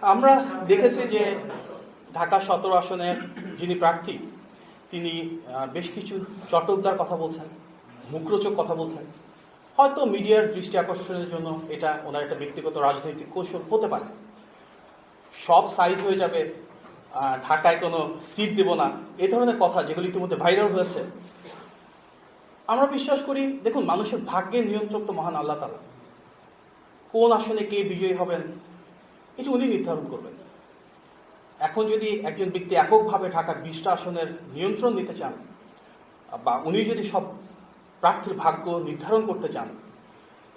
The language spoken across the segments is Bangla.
আমরা দেখেছি যে ঢাকা 17 আসনের যিনি প্রার্থী তিনি বেশ কিছু চটকদার কথা বলছেন, মুখরোচক কথা বলছেন। হয়তো মিডিয়ার দৃষ্টি আকর্ষণের জন্য এটা ওনার একটা ব্যক্তিগত রাজনৈতিক কৌশল হতে পারে। সব সাইজ হয়ে যাবে, ঢাকায় কোনো সিট দেব না, এই ধরনের কথা যেগুলি ইতিমধ্যে ভাইরাল হয়েছে। আমরা বিশ্বাস করি, দেখুন, মানুষের ভাগ্যের নিয়ন্ত্রক তো মহান আল্লাহ তাআলা। কোন আসনে কে বিজয়ী হবেন এটা উনি নির্ধারণ করবেন। এখন যদি একজন ব্যক্তি এককভাবে ঢাকার 20টা আসনের নিয়ন্ত্রণ নিতে চান, বা উনি যদি সব প্রার্থীর ভাগ্য নির্ধারণ করতে চান,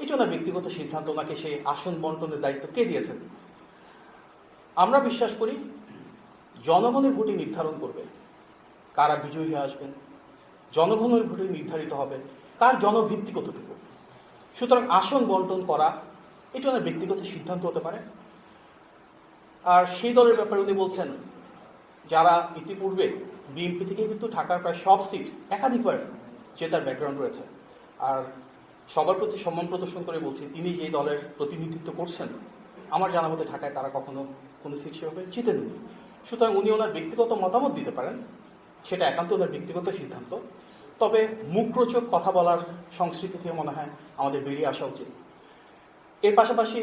এটা ওনার ব্যক্তিগত সিদ্ধান্ত। ওনাকে সেই আসন বন্টনের দায়িত্ব কে দিয়েছেন? আমরা বিশ্বাস করি জনগণের ভোটে নির্ধারণ করবে কারা বিজয়ী হয়ে আসবেন। জনগণের ভোটে নির্ধারিত হবে কার জনভিত্তি কতটুকু। সুতরাং আসন বন্টন করা এটা ওনার ব্যক্তিগত সিদ্ধান্ত হতে পারে। আর সেই দলের ব্যাপারে উনি বলছেন যারা ইতিপূর্বে বিএনপি থেকে কিন্তু ঢাকার প্রায় সব সিট একাধিকবার জেতার ব্যাকগ্রাউন্ড রয়েছে। আর সবার প্রতি সম্মান প্রদর্শন করে বলছি, তিনি যে দলের প্রতিনিধিত্ব করছেন, আমার জানা মতে ঢাকায় তারা কখনো কোনো সিট সেভাবে জিতেননি। সুতরাং উনি ওনার ব্যক্তিগত মতামত দিতে পারেন, সেটা একান্ত ওনার ব্যক্তিগত সিদ্ধান্ত। তবে মুখরোচক কথা বলার সংস্কৃতি থেকে মনে হয় আমাদের বেরিয়ে আসা উচিত। এর পাশাপাশি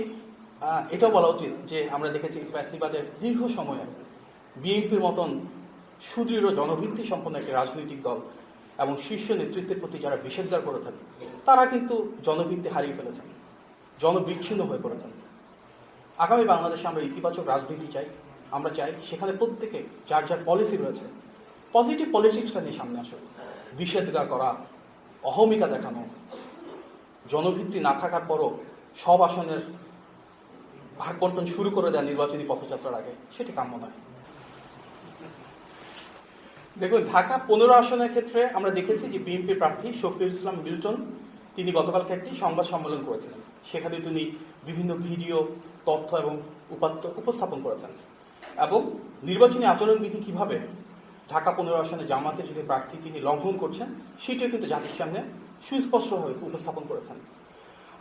এটাও বলা উচিত যে আমরা দেখেছি ফ্যাসিবাদের দীর্ঘ সময়ে বিএনপির মতন সুদৃঢ় জনভিত্তি সম্পন্ন একটি রাজনৈতিক দল এবং শীর্ষ নেতৃত্বের প্রতি যারা বিষেধাজ্ঞা করেছেন, তারা কিন্তু জনভিত্তি হারিয়ে ফেলেছেন, জনবিচ্ছিন্ন হয়ে পড়েছেন। আগামী বাংলাদেশে আমরা ইতিবাচক রাজনীতি চাই। আমরা চাই সেখানে প্রত্যেকে যার যার পলিসি রয়েছে, পজিটিভ পলিটিক্সটা নিয়ে সামনে আসুক। বিষেধাজ্ঞা করা, অহমিকা দেখানো, জনভিত্তি না থাকার পরও সব আসনের ভাগ বন্টন শুরু করে দেয় নির্বাচনী পথযাত্রার আগে, সেটি কাম্য নয়। দেখুন, ঢাকা 15 আসনের ক্ষেত্রে আমরা দেখেছি যে বিএনপির প্রার্থী শফিউল ইসলাম মিল্টন তিনি গতকালকে একটি সংবাদ সম্মেলন করেছিলেন। সেখানে তিনি বিভিন্ন ভিডিও, তথ্য এবং উপাত্ত উপস্থাপন করেছেন এবং নির্বাচনী আচরণবিধি কিভাবে ঢাকা 15 আসনে জামাতের যে প্রার্থী তিনি লঙ্ঘন করছেন সেটিও কিন্তু জাতির সামনে সুস্পষ্টভাবে উপস্থাপন করেছেন।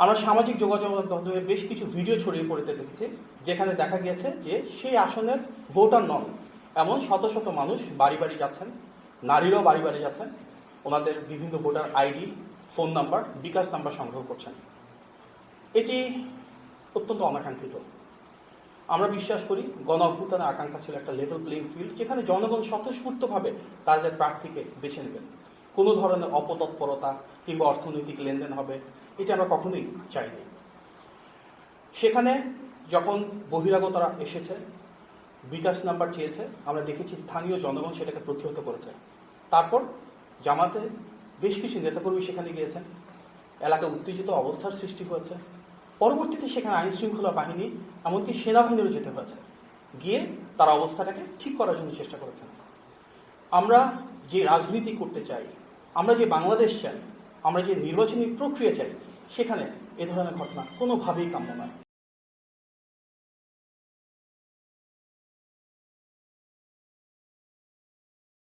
আমরা সামাজিক যোগাযোগ মাধ্যমে বেশ কিছু ভিডিও ছড়িয়ে পড়তে দেখেছি, যেখানে দেখা গিয়েছে যে সেই আসনের ভোটার নন এমন শত শত মানুষ বাড়ি বাড়ি যাচ্ছেন, নারীরাও বাড়ি বাড়ি যাচ্ছেন, ওনাদের বিভিন্ন ভোটার আইডি, ফোন নাম্বার, বিকাশ নাম্বার সংগ্রহ করছেন। এটি অত্যন্ত অনাকাঙ্ক্ষিত। আমরা বিশ্বাস করি গণ অভ্যুত্থানের আকাঙ্ক্ষা ছিল একটা লেভেল প্লেইং ফিল্ড, যেখানে জনগণ স্বতঃস্ফূর্তভাবে তাদের প্রার্থীকে বেছে নেবেন। কোনো ধরনের অপতৎপরতা কিংবা অর্থনৈতিক লেনদেন হবে এটা আমরা কখনোই চাইনি। সেখানে যখন বহিরাগতরা এসেছে, বিকাশ নাম্বার চেয়েছে, আমরা দেখেছি স্থানীয় জনগণ সেটাকে প্রতিহত করেছে। তারপর জামাতে বেশ কিছু নেতাকর্মী সেখানে গিয়েছেন, এলাকায় উত্তেজিত অবস্থার সৃষ্টি হয়েছে। পরবর্তীতে সেখানে আইন শৃঙ্খলা বাহিনী, এমনকি সেনাবাহিনীরও যেতে হয়েছে, গিয়ে তারা অবস্থাটাকে ঠিক করার জন্য চেষ্টা করেছেন। আমরা যে রাজনীতি করতে চাই, আমরা যে বাংলাদেশ চাই, আমরা যে নির্বাচনী প্রক্রিয়া চাই, সেখানে এ ধরনের ঘটনা কোনোভাবেই কাম্য নয়।